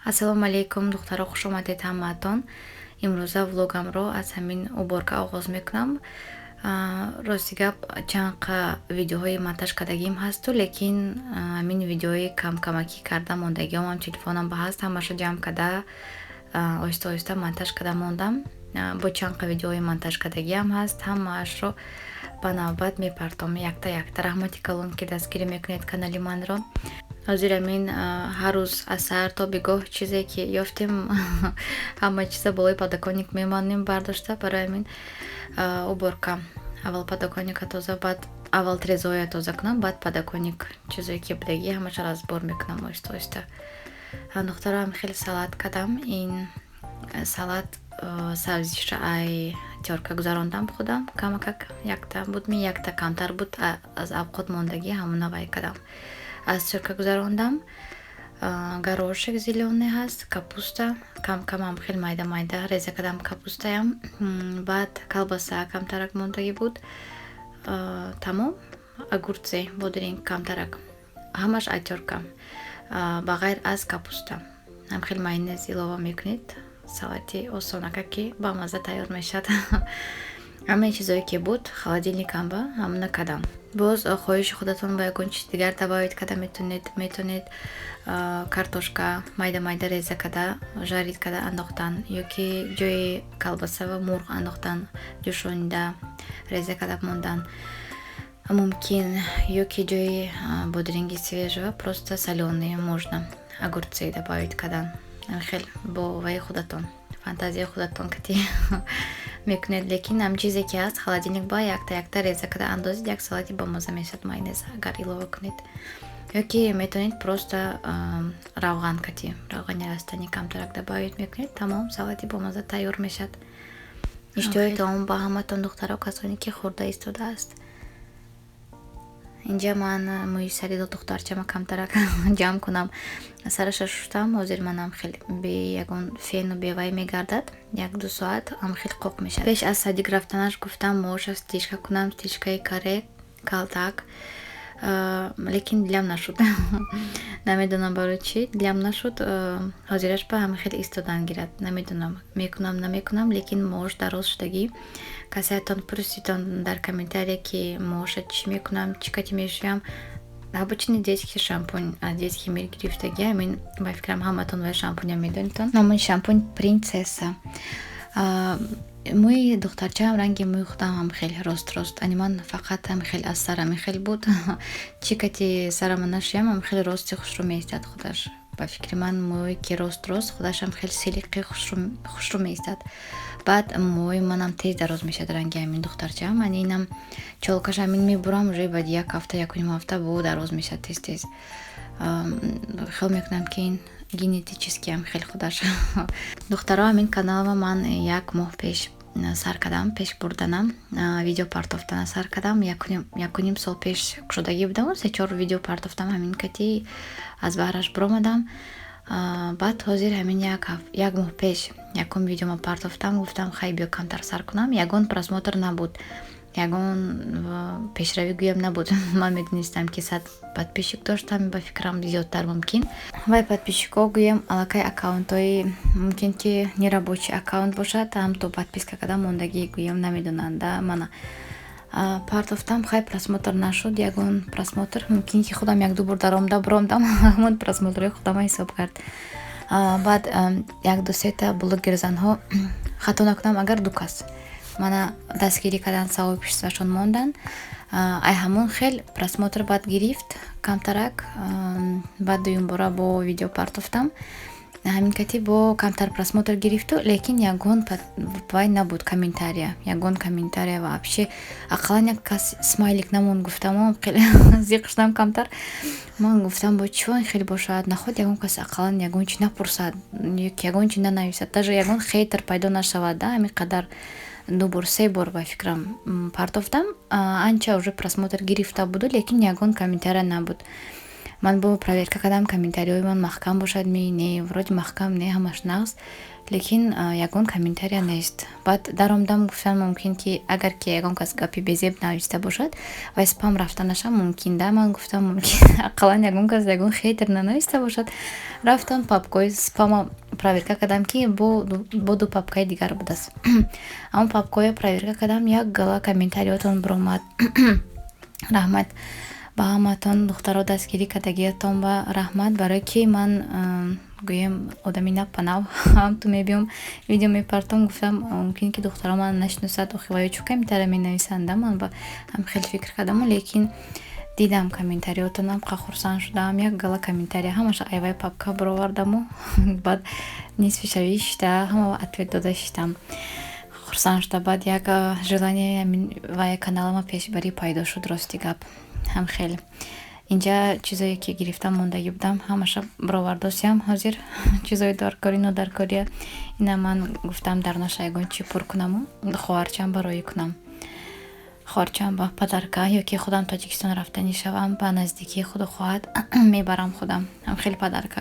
ассалому алайкум духтаро, хуш омадед ҳамаатон. Имрӯза влогамро аз ҳамин уборка оғоз мекунам. Рости гап чанqa видеоҳои монтажкардагим ҳасту, лекин ҳамин видеои камакӣ карда мондагиҳомам телефонам ба ҳаст, ҳамаша ҷамъ карда оҳиста оҳиста монтаж карда мондам. Бо чанqa видеои монтажкардагиам ҳаст, ҳамаашро ба навбат мепартом якта. Раҳмати калон ки дастгирӣ мекунед канали манро. ҳозир амин ҳар рӯз аз саҳар то бигоҳ чизе ки ёфтем ҳама чиза болои подоконник мемонем бардошта. Барои амин уборка, аввал подоконника тоза, баъд аввал трезоя тоза кунам, баъд подоконник чизое ки будагӣ ҳамашро разбор мекунам оҳиста оҳиста. Духтарам хеле салат кардам. Ин салат сабзиша ай тёрка гузарондам худам. Камакак якта буд, якта камтар буд, аз авқот мондагӣ ҳамуна вай кардам. Аз тёрка гузарондам. Горошек зелёный ҳаст, капуста камам хеле майда реза кардам капустаям. Баъд колбаса камтарак мондагӣ буд. Тамом. Огурце бодиринг камтарак. Ҳамаш ай тёрка ба ғайр аз капуста. Ҳам хеле майонез илова мекунед. Салати осонака ки ба мазза тайёр мешавад. ҳамаи чизое ки буд холодильникам ба ҳамуна кардам. Боз хоҳиши худатон ба ягон чиз дигар добавид карда метавонед картошка майда реза карда жарид карда андохтан, ё ки ҷои колбаса ва мурғ андохтан ҷӯшонида реза карда мондан мумкин, ё ки ҷои бодиринги свежего просто солёный можно огурцы добавид кардан. Хеле бо ваи худатон, фантазияи худатон кати мекунед, лекин ҳам чизе ки ҳаст холодильник ба якта реза карда андозид, як салати ба мазза мешавад майонез агар илова кунед. Ё ки метавонед просто равған кати равғани растани камтарак добавид мекунед, тамом, салати ба мазза тайёр мешавад. иштиҳои таом ба ҳаматон духтаро, касоне ки хӯрда истодааст. Инҷа ман мӯи сари духтарчама камтарак ҷамъ кунам. Сараша шуштам. Ҳозир манам хеле бе ягон фену бевай мегардад. 1-2 соат ам хеле қоқ мешавад. Пеш аз садик рафтанаш гуфтам моша стрижка кунам, стрижкаи каре, калтак. Лекин дилам нашуд. Намедонам барои чи дилам нашуд. Ҳозираш ба ҳама хеле истодан гирад. Намедонам намекунам, лекин мош дароз шудагӣ. Касеатон пурситон дар комментария ки моша чӣ мекунам, чӣ кати мешавам. Обычный детский шампунь, детский мир гирифтагӣ. Амин ба фикрам ҳаматон ва шампуня медонитон. Номи шампунь принцесса. мӯи духтарчаам, ранги мӯи худам ҳам хеле рост. Ани ман фақат ҳам хеле аз сарам хеле буд. Чӣ кати сарама нашиям ҳам хеле рости хушрӯ меистад худаш. Ба фикри ман мӯи ки рост худаш ҳам хеле силиқи хушрӯ меистад. Баъд мӯи манам тез дароз мешавад ранги ҳамин духтарчаам. Ани инам чолкаш ҳамин мебурам, уже баъди 1 ҳафта 1.5 ҳафта бо дароз мешавад тез. Хел мекунам ки ин генетически ҳам хеле худаш. Духтаро, ҳамин каналва ман 1 моҳ пеш сар кардам, пеш бурданам, видео партофтана сар кардам. 1.5 сол пеш кушодагӣ будам, 3-4 видео партофтам ҳамин кати аз баҳраш буромадам. Баъд ҳозир ҳамин 1 моҳ пеш ягон видеома партофтам, гуфтам хай биё камтар сар кунам. Ягон просмотр набуд, ягон пешравӣ гӯям набуд. Ман медонистам ки 100 подписчик доштам, ба фикрам зиёдтар мумкин. Вай подписчикҳо гӯям аллакай аккаунтҳои мумкин ки нерабочий аккаунт бошад, ҳам то подписка карда мондагӣ гӯям намедонанда. Мана партофтам, хай просмотр нашуд. Ягон просмотр мумкин ки худам 1-2 бор даромда буромдам, ҳамон просмотрҳои худама ҳисоб кард. Баъд 1-2 та блогерзанҳо хато накунам агар 2 кас мана дастгирӣ кардан, савоби пешвашон мондан. Ай ҳамон хел просмотр баъд гирифт камтарак. Баъд дуюм бора бо видео партофтам, ҳамин кати бо камтар просмотр гирифту, лекин ягон вай набуд комментария. Ягон комментария ва вообще ақаллан 1 кас смайлик намонд. Гуфтам хеле зиқ шудам камтар. Ман гуфтам бо чӣ хеле бошад, наход ягон кас ақаллан ягон чӣ напурсад, ягон чӣ нанависад, даже ягон хейтер пайдо нашавад. Ҳамин қадар 2 бор 3 бор ба фикрам партофтам. Анча уже просмотр гирифта буду, лекин ягон комментария набуд. ман бо проверка кардам комментариҳои ман маҳкам бошад не вроди маҳкам не ҳамаш нағз, лекин ягон комментария нест. Баъд даромдам гуфтан мумкин ки агар ки ягон кас гапи безеб нависта бошад ва спам рафтанашам мумкин да. Ман гуфтам мумкин ақаллан ягон кас ягон хейтер нанависта бошад. Рафтам папкаи спама проверка кардам ки бо ду папкаи дигар будааст. Аммо папкаи проверка кардам як гала комментариётон биромад. раҳмат ба ҳаматон духтаро дастгирӣ кардагиатон ва раҳмат барои ки ман гӯем одами напанав ҳамту мебиём видео мепартом. Гуфтам мумкин ки духтаро ман нашиносад охи ва ё чӯ комментария менависанда. ман ба ҳам хеле фикр кардаму, лекин дидам комментариётонам ха хурсанд шудам. як гала комментария ҳамаша айвай папка бировардаму баъд нисфи шави шита ҳама ответ дода шитам. хурсанд шуда баъд як желание ва каналама пешбарӣ пайдо шуд. рости гап ҳам хеле инҷа чизое ки гирифтам мондагӣ будам ҳамаша бировардостям. ҳозир чизои даркорӣ нодаркория ина ман гуфтам дар наша ягон чӣ пур кунаму хоҳарчам бароӣ кунам. хоҳарчам ба падарка ё ки худам Тоҷикистон рафтанӣ шавам ба наздикии худ хоҳад мебарам худам. ҳам хеле падарка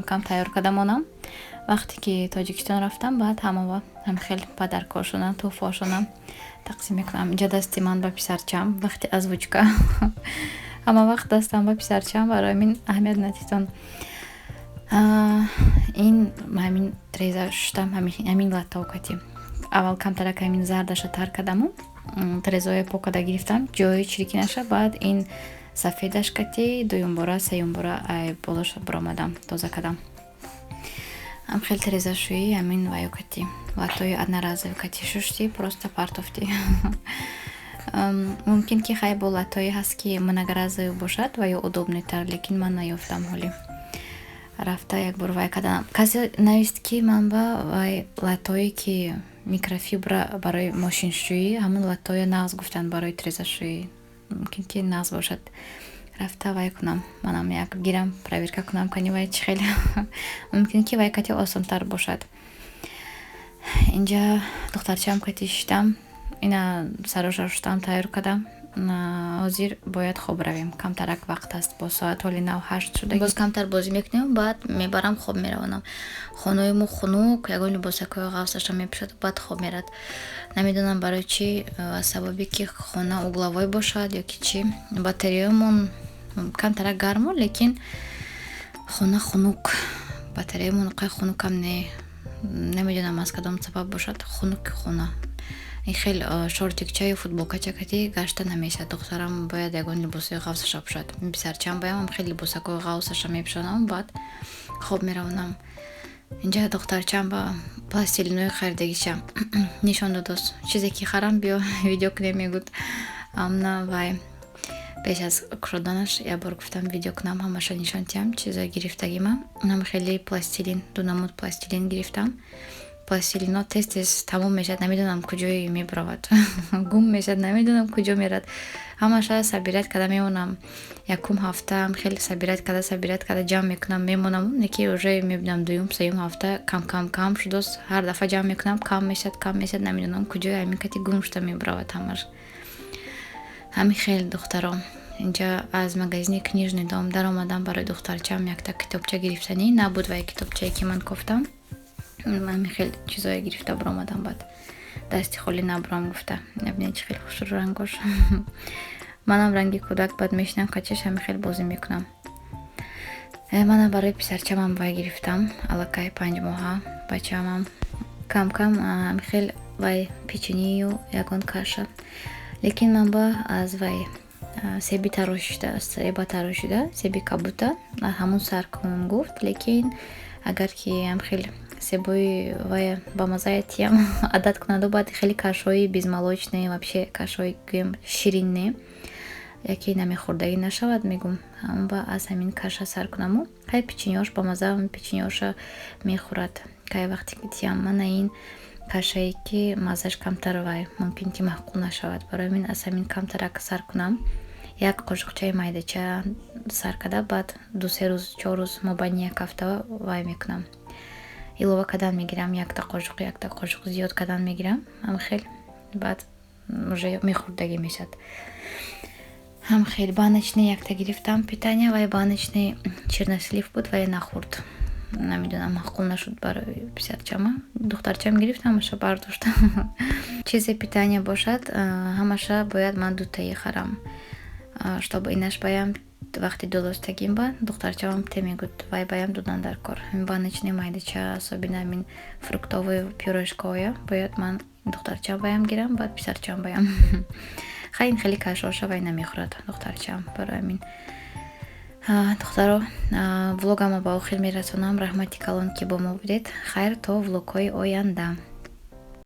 кам тайёр карда монам. вақте ки Тоҷикистон рафтам баъд ҳамава ҳам хеле падаркошонам туҳфаошонам тақсим мекунам. инҷа дасти ман ба писарчам вақти озвучка ҳама вақт дастам ба писарчам. барои мин аҳамият надитон. ин ҳамин треза шуштам ҳамин латокати аввал камтарак ҳамин зардаша тар кардаму трезоя пок карда гирифтам ҷои чирикӣ наша. баъд ин сафедаш кати дуюмбора сеюмбора болоша биромадам тоза кардам. ҳам хеле трезашӯӣ ҳамин ваёкати латои одноразови кати шушти просто партофти. мумкин ки хай бо латои ҳаст ки многоразове бошад ва ё удобнитар, лекин ман наёфтам ҳоли. рафта як бор вай кардам. касе навист ки ман ба вай латое ки микрофибра барои мошиншӯӣ ҳамон латое нағз гуфтанд барои трезашӯӣ. мумкин ки нағз бошад. рафта вай кунам манам як гирам проверка кунам кани вай чӣ хеле мумкин ки вай кати осонтар бошад. инҷа духтарчаам кати шитам ина сароша шуштам тайёр кардам. ҳозир бояд хоб равем. камтарак вақт аст. бо соат ҳоли 9-8 шуда. боз камтар бозӣ мекунем. баъд мебарам хоб меравонам. хонаи мо хунук ягон либосакҳои ғафсаша мепӯшад баъд хоб мерад. намедонам барои чӣ сабаби ки хона угловой бошад ё ки чӣ. батареямон камтарак гармо, лекин хона хунук. батареямон қай хунукам намедонам аз кадом сабаб бошад. хунук хона ин хеле шортикча ё футболкача кати гашта намешад. духтарам бояд ягон либосои ғафсаша пӯшад. писарчам боям хеле либосакҳои ғафсаша мепӯшонам баъд хоб меравонам. инҷа духтарчам ба пластилинои харидагиша нишон додост. чизе ки харам биё видео кунем мегӯд. амна вай пеш аз кушоданаш як бор гуфтам видео кунам ҳамаша нишон диҳам чизои гирифтагима. ҳам хеле пластилин ду намуд пластилин гирифтам. пластилино тез тамом мешад. намедонам куҷои мебаровад. гум мешад. намедонам куҷо мерад. ҳамаша сабират карда мемонам. якум ҳафта хеле сабират карда ҷамъ мекунам мемонам. неки уже мебинам дуюм сеюм ҳафта кам шудост. ҳар дафъа ҷамъ мекунам кам мешад. намедонам куҷои ҳамин кати гум шуда мебаровад ҳамаш. ҳамин хеле духтаро. инҷа аз магазини книжный дом даромадам барои духтарчам якта китобча гирифтанӣ набуд вай китобчае ки ман кофтам. ман хеле чизое гирифта биромадам. баъд дасти холи набурам гуфта. набинед чӣ хеле хушрӯ рангош. манам ранги кӯдак баъд мешинам качеш ҳами хеле бозӣ мекунам. манам барои писарчамам вай гирифтам. аллакай 5 моҳа бачаамам кам ҳами хеле вай печению ягон каша. лекин ман ба аз вай себи тарошида себи кабута ҳамун саркумам гуфт. лекин агар ки ҳам хеле себои вай ба мазаятиам адат кунаду баъд хеле кашҳои безмолочные вообще кашҳои гӯем ширинне яке намехӯрдагӣ нашавад мегум ҳам ба аз ҳамин каша сар кунаму хай печеньёш ба маза печеньёша мехӯрад. кай вақте ки тиям мана ин кашае ки мазаш камтар вай мумкин ки маҳқул нашавад. барои мин аз ҳамин камтарак сар кунам. як қошуқчаи майдача сар карда баъд 2-3 рӯз 4 рӯз мобайни як ҳафта вай мекунам. илова кардан мегирам. якта қошуқ зиёд кардан мегирам. ҳам хел баъд уже мехӯрдагӣ мешад. ҳам хеле баночный якта гирифтам питания, вай баночный чернослив буд, вай нахӯрд. Намедонам, маъқул нашуд барои писарчама. Духтарчам гирифт, ҳамаша бардошт. Чизе питания бошад, ҳамаша бояд ман дутаи харам, чтоб инаш баям вақти дулостагим ба духтарчамам те мегӯд вай баям додан дар кор. Ин баночный майдача особенно ин фруктовый пюрешкоя бояд ман духтарчам баям гирам, баъд писарчам баям. Ин хеле кашоша вай намехӯрад духтарчам. Барои амин духтаро, влогамо ба охир мерасонам. Раҳмати калон ки бо мо будед. Хайр то влогҳои оянда.